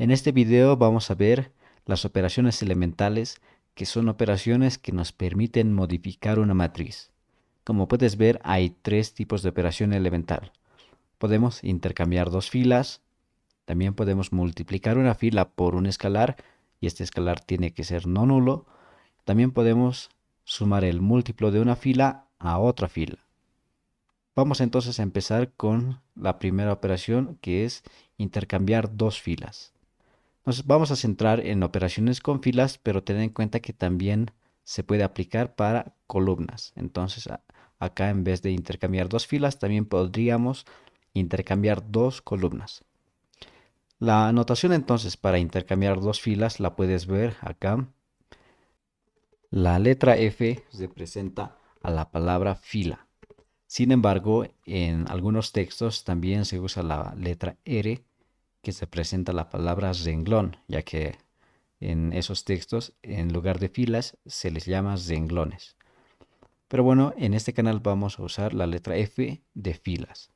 En este video vamos a ver las operaciones elementales, que son operaciones que nos permiten modificar una matriz. Como puedes ver, hay tres tipos de operación elemental. Podemos intercambiar dos filas, también podemos multiplicar una fila por un escalar, y este escalar tiene que ser no nulo. También podemos sumar el múltiplo de una fila a otra fila. Vamos entonces a empezar con la primera operación, que es intercambiar dos filas. Nos vamos a centrar en operaciones con filas, pero ten en cuenta que también se puede aplicar para columnas. Entonces, acá en vez de intercambiar dos filas, también podríamos intercambiar dos columnas. La notación entonces para intercambiar dos filas la puedes ver acá. La letra F representa a la palabra fila. Sin embargo, en algunos textos también se usa la letra R, que se presenta la palabra renglón, ya que en esos textos, en lugar de filas, se les llama renglones. Pero bueno, en este canal vamos a usar la letra F de filas.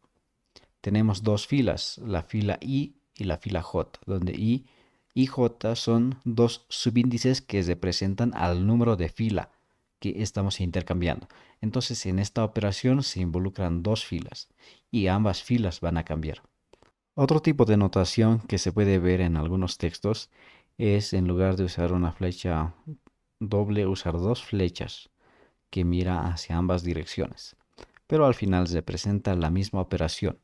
Tenemos dos filas, la fila I y la fila J, donde I y J son dos subíndices que representan al número de fila que estamos intercambiando. Entonces, en esta operación se involucran dos filas y ambas filas van a cambiar. Otro tipo de notación que se puede ver en algunos textos es, en lugar de usar una flecha doble, usar dos flechas que mira hacia ambas direcciones. Pero al final se presenta la misma operación.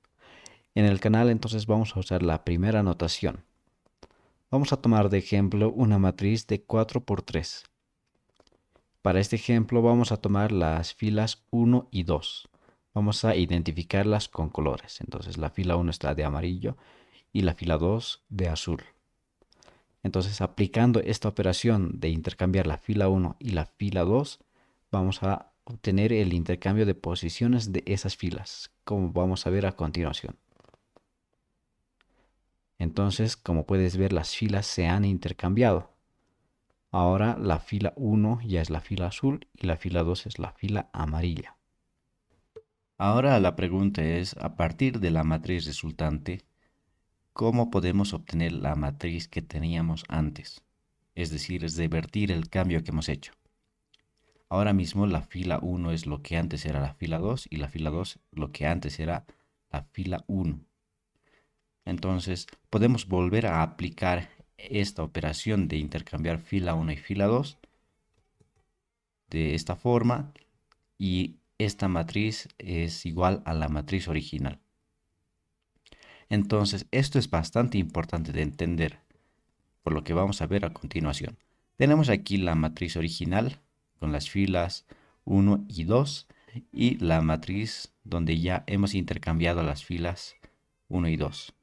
En el canal entonces vamos a usar la primera notación. Vamos a tomar de ejemplo una matriz de 4 por 3. Para este ejemplo vamos a tomar las filas 1 y 2. Vamos a identificarlas con colores. Entonces la fila 1 está de amarillo y la fila 2 de azul. Entonces, aplicando esta operación de intercambiar la fila 1 y la fila 2, vamos a obtener el intercambio de posiciones de esas filas, como vamos a ver a continuación. Entonces, como puedes ver, las filas se han intercambiado. Ahora la fila 1 ya es la fila azul y la fila 2 es la fila amarilla. Ahora la pregunta es, a partir de la matriz resultante, ¿cómo podemos obtener la matriz que teníamos antes? Es decir, es revertir el cambio que hemos hecho. Ahora mismo la fila 1 es lo que antes era la fila 2 y la fila 2 lo que antes era la fila 1. Entonces, podemos volver a aplicar esta operación de intercambiar fila 1 y fila 2 de esta forma y esta matriz es igual a la matriz original. Entonces, esto es bastante importante de entender, por lo que vamos a ver a continuación. Tenemos aquí la matriz original con las filas 1 y 2 y la matriz donde ya hemos intercambiado las filas 1 y 2.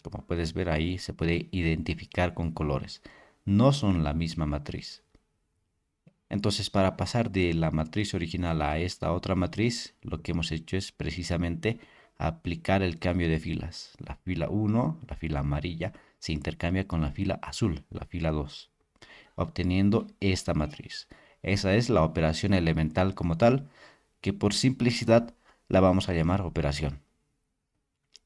Como puedes ver ahí se puede identificar con colores. No son la misma matriz. Entonces, para pasar de la matriz original a esta otra matriz, lo que hemos hecho es precisamente aplicar el cambio de filas. La fila 1, la fila amarilla, se intercambia con la fila azul, la fila 2, obteniendo esta matriz. Esa es la operación elemental como tal, que por simplicidad la vamos a llamar operación.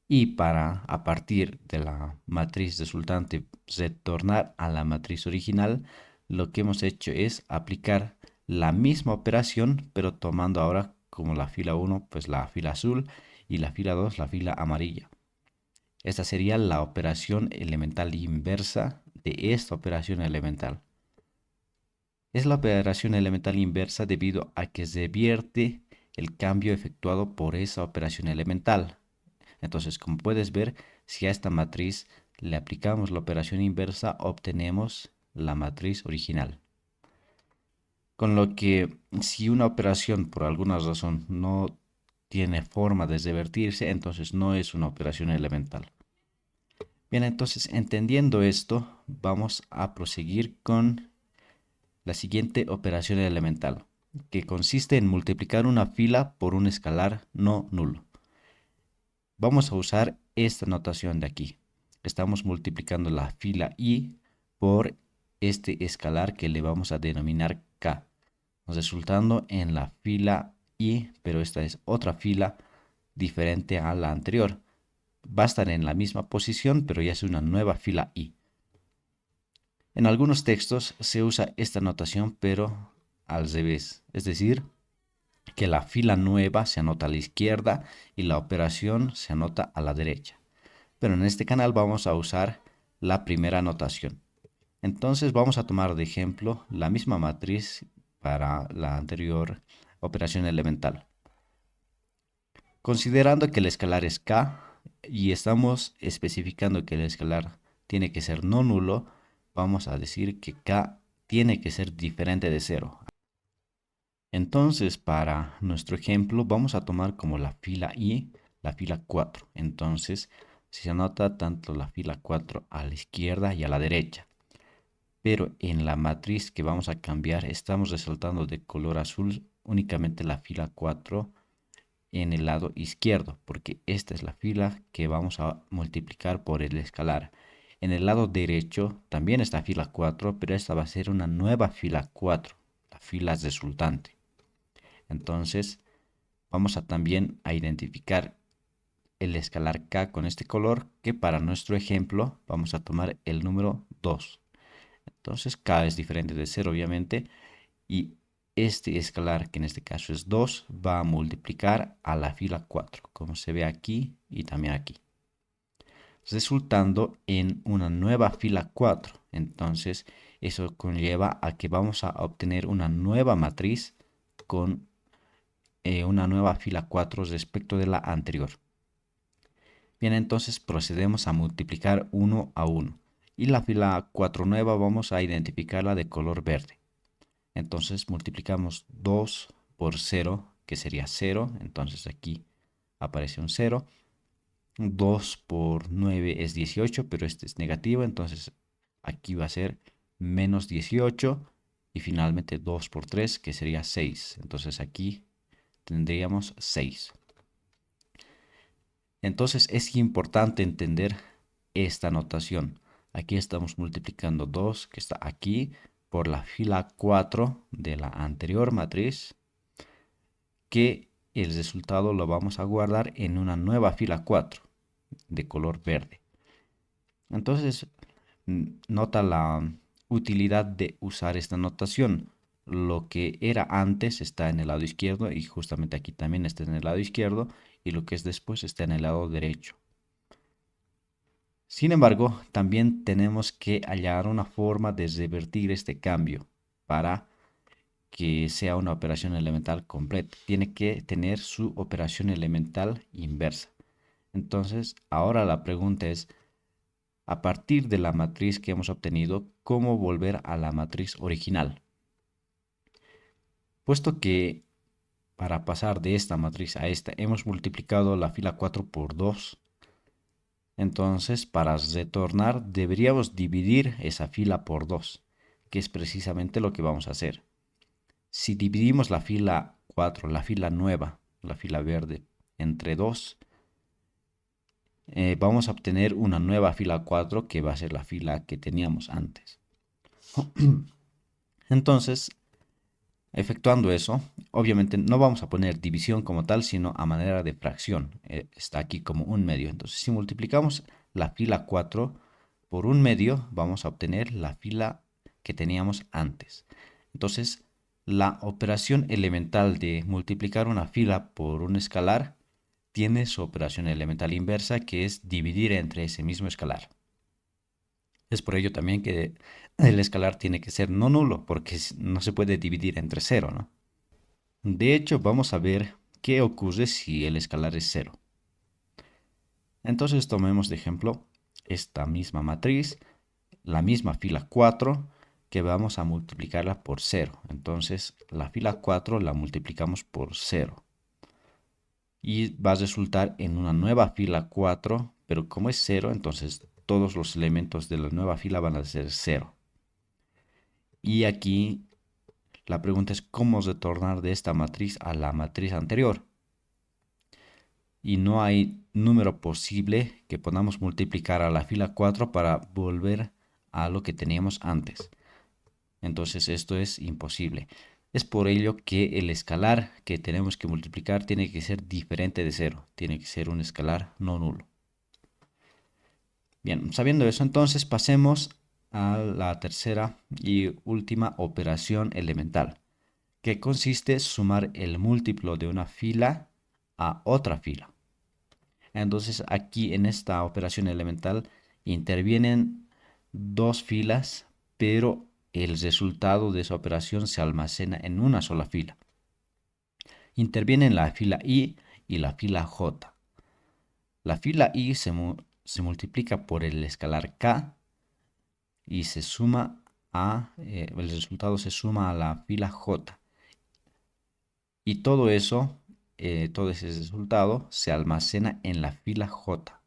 Y para, a partir de la matriz resultante, retornar a la matriz original, lo que hemos hecho es aplicar la misma operación, pero tomando ahora como la fila 1, pues la fila azul y la fila 2, la fila amarilla. Esta sería la operación elemental inversa de esta operación elemental. Es la operación elemental inversa debido a que se vierte el cambio efectuado por esa operación elemental. Entonces, como puedes ver, si a esta matriz le aplicamos la operación inversa, obtenemos la matriz original. Con lo que si una operación por alguna razón no tiene forma de revertirse, entonces no es una operación elemental. Bien, entonces entendiendo esto, vamos a proseguir con la siguiente operación elemental, que consiste en multiplicar una fila por un escalar no nulo. Vamos a usar esta notación de aquí. Estamos multiplicando la fila I por este escalar que le vamos a denominar K, resultando en la fila I, pero esta es otra fila diferente a la anterior. Va a estar en la misma posición, pero ya es una nueva fila I. En algunos textos se usa esta notación, pero al revés. Es decir, que la fila nueva se anota a la izquierda y la operación se anota a la derecha. Pero en este canal vamos a usar la primera notación. Entonces vamos a tomar de ejemplo la misma matriz para la anterior operación elemental. Considerando que el escalar es k y estamos especificando que el escalar tiene que ser no nulo, vamos a decir que k tiene que ser diferente de 0. Entonces, para nuestro ejemplo, vamos a tomar como la fila i, la fila 4. Entonces, se anota tanto la fila 4 a la izquierda y a la derecha. Pero en la matriz que vamos a cambiar, estamos resaltando de color azul únicamente la fila 4 en el lado izquierdo, porque esta es la fila que vamos a multiplicar por el escalar. En el lado derecho también está fila 4, pero esta va a ser una nueva fila 4, la fila resultante. Entonces, vamos a también a identificar el escalar k con este color, que para nuestro ejemplo vamos a tomar el número 2. Entonces, k es diferente de 0, obviamente, y este escalar, que en este caso es 2, va a multiplicar a la fila 4, como se ve aquí y también aquí, resultando en una nueva fila 4. Entonces, eso conlleva a que vamos a obtener una nueva matriz con una nueva fila 4 respecto de la anterior. Bien, entonces procedemos a multiplicar 1 a 1. Y la fila 4 nueva vamos a identificarla de color verde. Entonces multiplicamos 2 por 0, que sería 0. Entonces aquí aparece un 0. 2 por 9 es 18, pero este es negativo. Entonces aquí va a ser menos 18. Y finalmente 2 por 3, que sería 6. Entonces aquí tendríamos 6. Entonces es importante entender esta notación. Aquí estamos multiplicando 2, que está aquí, por la fila 4 de la anterior matriz, que el resultado lo vamos a guardar en una nueva fila 4 de color verde. Entonces, nota la utilidad de usar esta notación. Lo que era antes está en el lado izquierdo y justamente aquí también está en el lado izquierdo, y lo que es después está en el lado derecho. Sin embargo, también tenemos que hallar una forma de revertir este cambio para que sea una operación elemental completa. Tiene que tener su operación elemental inversa. Entonces, ahora la pregunta es, a partir de la matriz que hemos obtenido, ¿cómo volver a la matriz original? Puesto que para pasar de esta matriz a esta hemos multiplicado la fila 4 por 2, entonces para retornar deberíamos dividir esa fila por 2, que es precisamente lo que vamos a hacer. Si dividimos la fila 4, la fila nueva, la fila verde, entre 2, vamos a obtener una nueva fila 4 que va a ser la fila que teníamos antes. Entonces, efectuando eso, obviamente no vamos a poner división como tal, sino a manera de fracción. Está aquí como un medio. Entonces, si multiplicamos la fila 4 por un medio, vamos a obtener la fila que teníamos antes. Entonces, la operación elemental de multiplicar una fila por un escalar tiene su operación elemental inversa, que es dividir entre ese mismo escalar. Es por ello también que el escalar tiene que ser no nulo, porque no se puede dividir entre 0, ¿no? De hecho, vamos a ver qué ocurre si el escalar es 0. Entonces tomemos de ejemplo esta misma matriz, la misma fila 4, que vamos a multiplicarla por 0. Entonces la fila 4 la multiplicamos por 0. Y va a resultar en una nueva fila 4, pero como es 0, entonces todos los elementos de la nueva fila van a ser 0. Y aquí la pregunta es cómo retornar de esta matriz a la matriz anterior. Y no hay número posible que podamos multiplicar a la fila 4 para volver a lo que teníamos antes. Entonces esto es imposible. Es por ello que el escalar que tenemos que multiplicar tiene que ser diferente de 0. Tiene que ser un escalar no nulo. Bien, sabiendo eso, entonces pasemos a la tercera y última operación elemental, que consiste en sumar el múltiplo de una fila a otra fila. Entonces aquí en esta operación elemental intervienen dos filas, pero el resultado de esa operación se almacena en una sola fila. Intervienen la fila I y la fila J. La fila I se multiplica por el escalar K y se suma el resultado se suma a la fila J. Y todo eso, todo ese resultado se almacena en la fila J.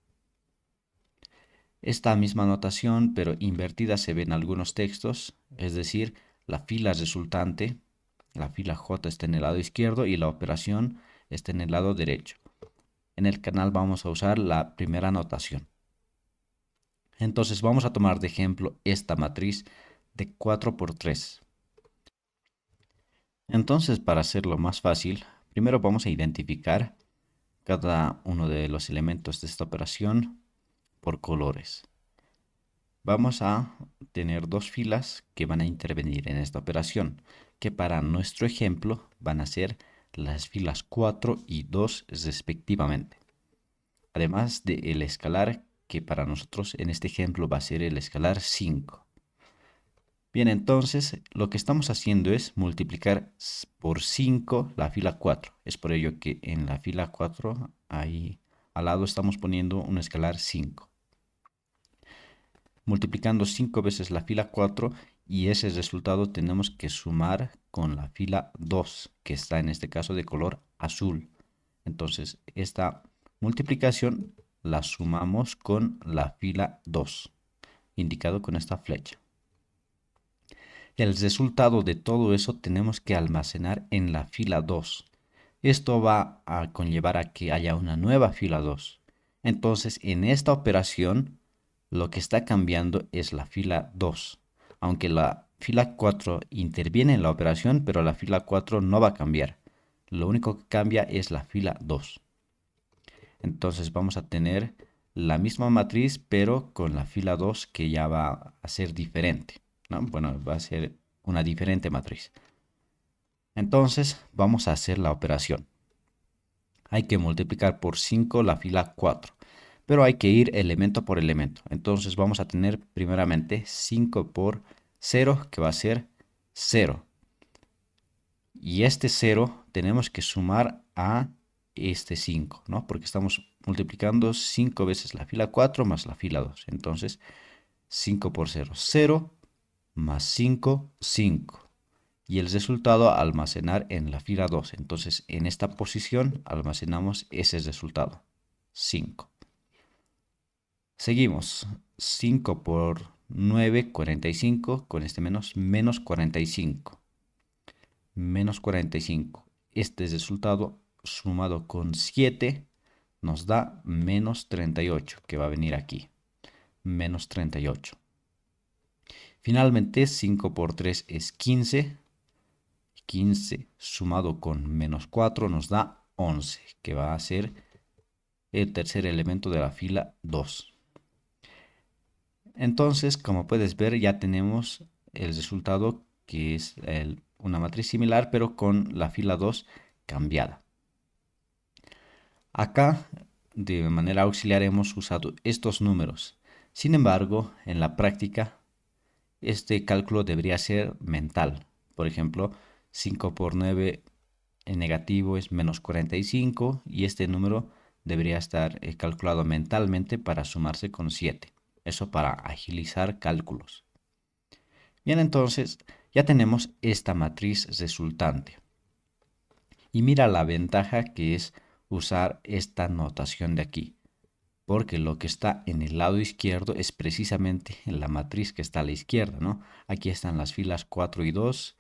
Esta misma notación, pero invertida, se ve en algunos textos, es decir, la fila resultante, la fila J está en el lado izquierdo y la operación está en el lado derecho. En el canal vamos a usar la primera notación. Entonces vamos a tomar de ejemplo esta matriz de 4 por 3. Entonces, para hacerlo más fácil, primero vamos a identificar cada uno de los elementos de esta operación por colores. Vamos a tener dos filas que van a intervenir en esta operación, que para nuestro ejemplo van a ser las filas 4 y 2 respectivamente. Además del escalar, que para nosotros en este ejemplo va a ser el escalar 5. Bien, entonces lo que estamos haciendo es multiplicar por 5 la fila 4. Es por ello que en la fila 4, ahí al lado, estamos poniendo un escalar 5. Multiplicando 5 veces la fila 4 y ese resultado tenemos que sumar con la fila 2, que está en este caso de color azul. Entonces esta multiplicación la sumamos con la fila 2, indicado con esta flecha. El resultado de todo eso tenemos que almacenar en la fila 2. Esto va a conllevar a que haya una nueva fila 2. Entonces, en esta operación, lo que está cambiando es la fila 2. Aunque la fila 4 interviene en la operación, pero la fila 4 no va a cambiar. Lo único que cambia es la fila 2. Entonces vamos a tener la misma matriz, pero con la fila 2 que ya va a ser diferente, ¿no? Bueno, va a ser una diferente matriz. Entonces vamos a hacer la operación. Hay que multiplicar por 5 la fila 4, pero hay que ir elemento por elemento. Entonces vamos a tener primeramente 5 por 0, que va a ser 0. Y este 0 tenemos que sumar a este 5, ¿no? Porque estamos multiplicando 5 veces la fila 4 más la fila 2. Entonces, 5 por 0, 0 más 5, 5. Y el resultado a almacenar en la fila 2. Entonces, en esta posición almacenamos ese resultado, 5. Seguimos. 5 por 9, 45. Con este menos 45. Menos 45. Este resultado sumado con 7 nos da menos 38, que va a venir aquí. Menos 38. Finalmente, 5 por 3 es 15. 15 sumado con menos 4 nos da 11, que va a ser el tercer elemento de la fila 2. Entonces, como puedes ver, ya tenemos el resultado, que es una matriz similar, pero con la fila 2 cambiada. Acá, de manera auxiliar, hemos usado estos números. Sin embargo, en la práctica, este cálculo debería ser mental. Por ejemplo, 5 por 9 en negativo es menos 45 y este número debería estar calculado mentalmente para sumarse con 7. Eso para agilizar cálculos. Bien, entonces ya tenemos esta matriz resultante. Y mira la ventaja que es usar esta notación de aquí, porque lo que está en el lado izquierdo es precisamente la matriz que está a la izquierda, ¿no? Aquí están las filas 4 y 2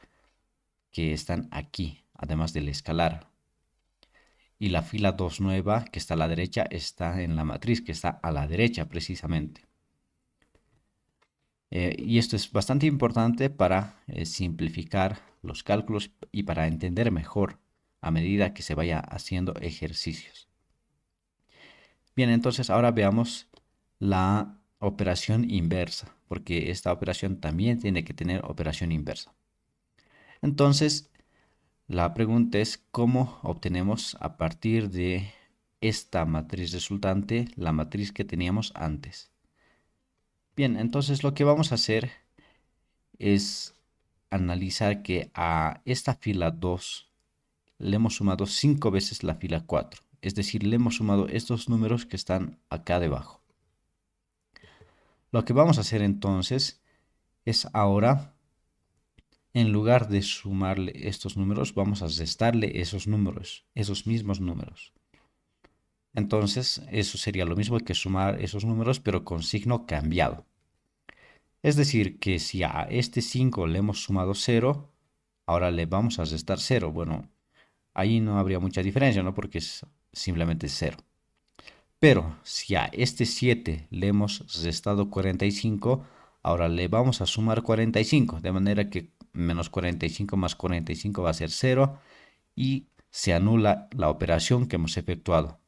que están aquí, además del escalar. Y la fila 2 nueva que está a la derecha está en la matriz que está a la derecha precisamente. Y esto es bastante importante para simplificar los cálculos y para entender mejor a medida que se vaya haciendo ejercicios. Bien, entonces ahora veamos la operación inversa. porque esta operación también tiene que tener operación inversa. Entonces, la pregunta es cómo obtenemos a partir de esta matriz resultante la matriz que teníamos antes. Bien, entonces lo que vamos a hacer es analizar que a esta fila 2 le hemos sumado 5 veces la fila 4. Es decir, le hemos sumado estos números que están acá debajo. Lo que vamos a hacer entonces es ahora, en lugar de sumarle estos números, vamos a restarle esos números, esos mismos números. Entonces, eso sería lo mismo que sumar esos números, pero con signo cambiado. Es decir, que si a este 5 le hemos sumado 0, ahora le vamos a restar 0. Bueno, ahí no habría mucha diferencia, ¿no? Porque es simplemente 0. Pero si a este 7 le hemos restado 45, ahora le vamos a sumar 45, de manera que menos 45 más 45 va a ser 0 y se anula la operación que hemos efectuado.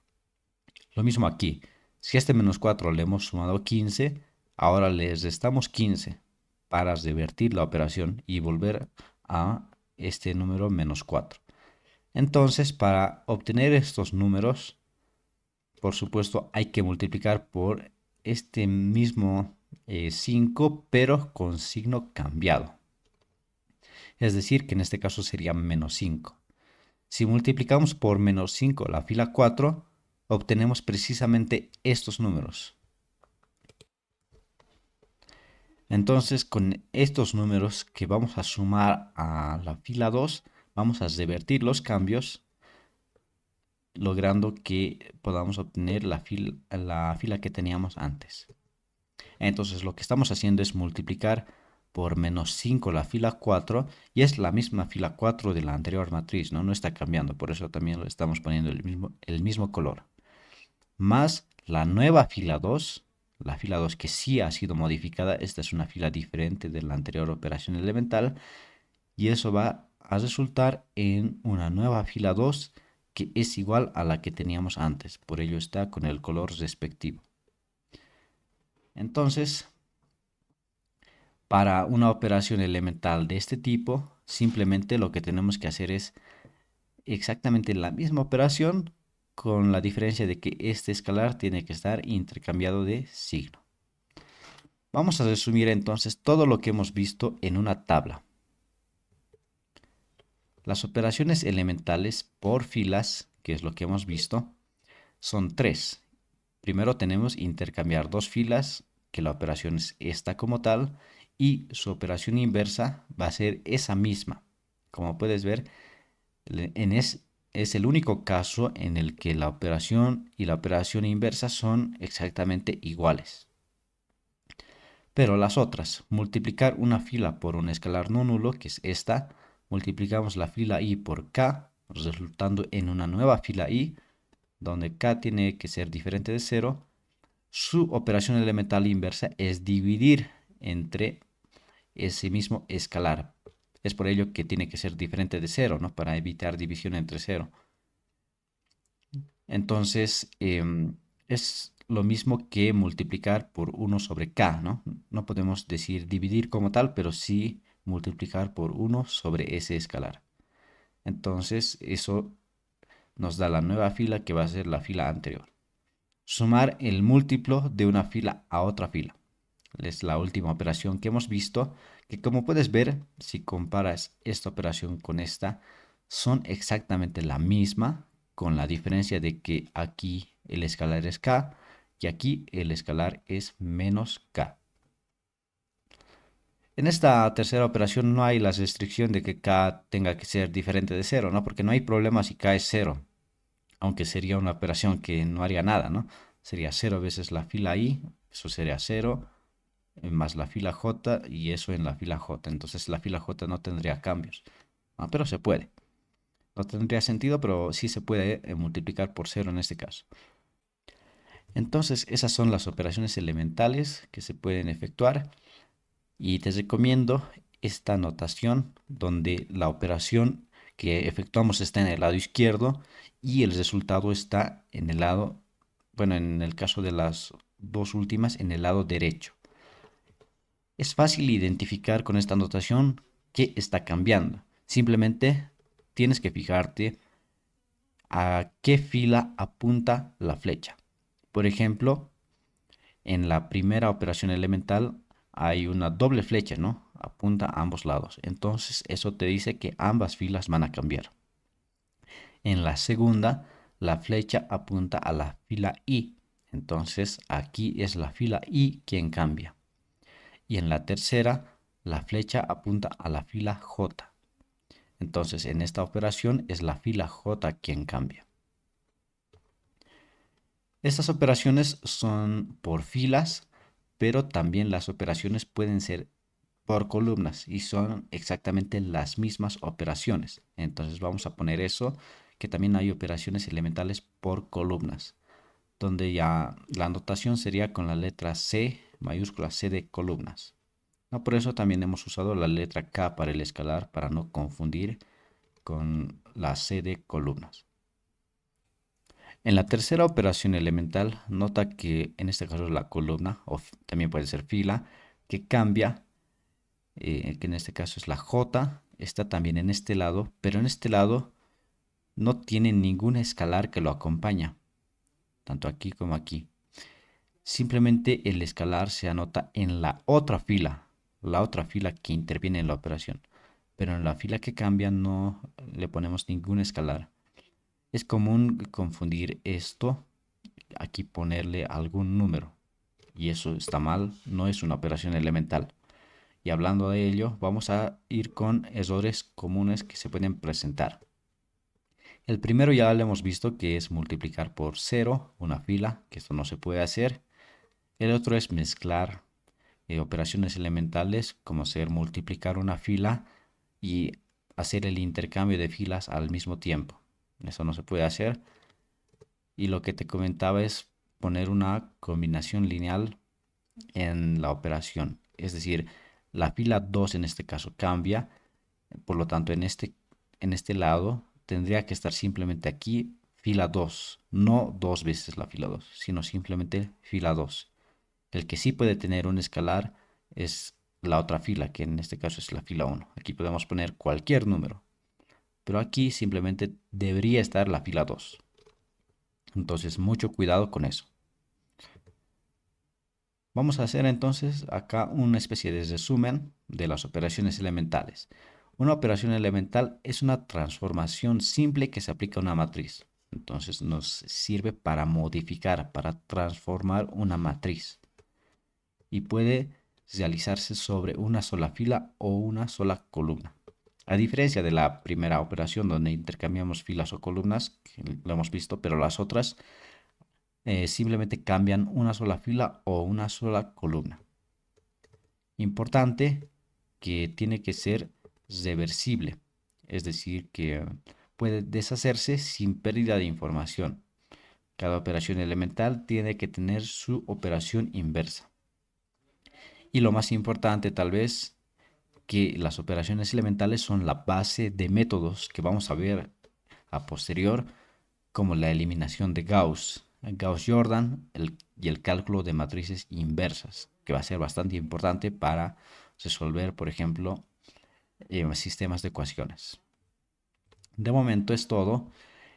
Lo mismo aquí, si a este menos 4 le hemos sumado 15, ahora le restamos 15 para revertir la operación y volver a este número menos 4. Entonces, para obtener estos números, por supuesto, hay que multiplicar por este mismo 5, pero con signo cambiado. Es decir, que en este caso sería menos 5. Si multiplicamos por menos 5 la fila 4, obtenemos precisamente estos números. Entonces, con estos números que vamos a sumar a la fila 2, vamos a revertir los cambios, logrando que podamos obtener la fila que teníamos antes. Entonces, lo que estamos haciendo es multiplicar por menos 5 la fila 4 y es la misma fila 4 de la anterior matriz, ¿no? No está cambiando, por eso también le estamos poniendo el mismo color. Más la nueva fila 2, la fila 2 que sí ha sido modificada, esta es una fila diferente de la anterior operación elemental y eso va a resultar en una nueva fila 2 que es igual a la que teníamos antes, por ello está con el color respectivo. Entonces, para una operación elemental de este tipo, simplemente lo que tenemos que hacer es exactamente la misma operación con la diferencia de que este escalar tiene que estar intercambiado de signo. Vamos a resumir entonces todo lo que hemos visto en una tabla. Las operaciones elementales por filas, que es lo que hemos visto, son tres. Primero tenemos intercambiar dos filas, que la operación es esta como tal, y su operación inversa va a ser esa misma. Como puedes ver, es el único caso en el que la operación y la operación inversa son exactamente iguales. Pero las otras, multiplicar una fila por un escalar no nulo, que es esta, multiplicamos la fila i por k, resultando en una nueva fila i, donde k tiene que ser diferente de 0. Su operación elemental inversa es dividir entre ese mismo escalar. Es por ello que tiene que ser diferente de 0, ¿no? Para evitar división entre 0. Entonces, es lo mismo que multiplicar por 1 sobre k, ¿no? No podemos decir dividir como tal, pero sí multiplicar por 1 sobre ese escalar. Entonces, eso nos da la nueva fila que va a ser la fila anterior. Sumar el múltiplo de una fila a otra fila. Es la última operación que hemos visto, que como puedes ver, si comparas esta operación con esta, son exactamente la misma, con la diferencia de que aquí el escalar es k y aquí el escalar es menos k. En esta tercera operación no hay la restricción de que k tenga que ser diferente de 0, ¿no? Porque no hay problema si k es 0, aunque sería una operación que no haría nada, ¿no? Sería 0 veces la fila i, eso sería 0, más la fila j y eso en la fila j. Entonces la fila j no tendría cambios, pero se puede. No tendría sentido, pero sí se puede multiplicar por 0 en este caso. Entonces esas son las operaciones elementales que se pueden efectuar y te recomiendo esta notación donde la operación que efectuamos está en el lado izquierdo y el resultado está en el lado, bueno, en el caso de las dos últimas, en el lado derecho. Es fácil identificar con esta notación qué está cambiando. Simplemente tienes que fijarte a qué fila apunta la flecha. Por ejemplo, en la primera operación elemental hay una doble flecha, ¿no? Apunta a ambos lados. Entonces eso te dice que ambas filas van a cambiar. En la segunda, la flecha apunta a la fila I. Entonces aquí es la fila I quien cambia. Y en la tercera, la flecha apunta a la fila J. Entonces en esta operación es la fila J quien cambia. Estas operaciones son por filas, pero también las operaciones pueden ser por columnas y son exactamente las mismas operaciones. Entonces vamos a poner eso, que también hay operaciones elementales por columnas, donde ya la notación sería con la letra C, mayúscula C de columnas. No, por eso también hemos usado la letra K para el escalar, para no confundir con la C de columnas. En la tercera operación elemental, nota que en este caso es la columna, o también puede ser fila, que cambia, que en este caso es la J, está también en este lado, pero en este lado no tiene ningún escalar que lo acompaña, tanto aquí como aquí. Simplemente el escalar se anota en la otra fila que interviene en la operación, pero en la fila que cambia no le ponemos ningún escalar. Es común confundir esto, aquí ponerle algún número, y eso está mal, no es una operación elemental. Y hablando de ello, vamos a ir con errores comunes que se pueden presentar. El primero ya lo hemos visto, que es multiplicar por 0 una fila, que esto no se puede hacer. El otro es mezclar operaciones elementales, como ser multiplicar una fila y hacer el intercambio de filas al mismo tiempo. Eso no se puede hacer. Y lo que te comentaba es poner una combinación lineal en la operación. Es decir, la fila 2 en este caso cambia, por lo tanto en este lado tendría que estar simplemente aquí fila 2, no dos veces la fila 2, sino simplemente fila 2. El que sí puede tener un escalar es la otra fila, que en este caso es la fila 1. Aquí podemos poner cualquier número, pero aquí simplemente debería estar la fila 2. Entonces, mucho cuidado con eso. Vamos a hacer entonces acá una especie de resumen de las operaciones elementales. Una operación elemental es una transformación simple que se aplica a una matriz. Entonces nos sirve para modificar, para transformar una matriz. Y puede realizarse sobre una sola fila o una sola columna. A diferencia de la primera operación donde intercambiamos filas o columnas, que lo hemos visto, pero las otras simplemente cambian una sola fila o una sola columna. Importante que tiene que ser reversible, es decir, que puede deshacerse sin pérdida de información. Cada operación elemental tiene que tener su operación inversa. Y lo más importante tal vez, que las operaciones elementales son la base de métodos que vamos a ver a posterior, como la eliminación de Gauss, Gauss-Jordan y el cálculo de matrices inversas, que va a ser bastante importante para resolver, por ejemplo, sistemas de ecuaciones. De momento es todo.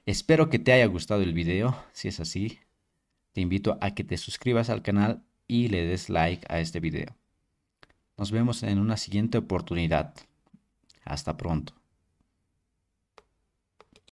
Espero que te haya gustado el video. Si es así, te invito a que te suscribas al canal y le des like a este video. Nos vemos en una siguiente oportunidad. Hasta pronto.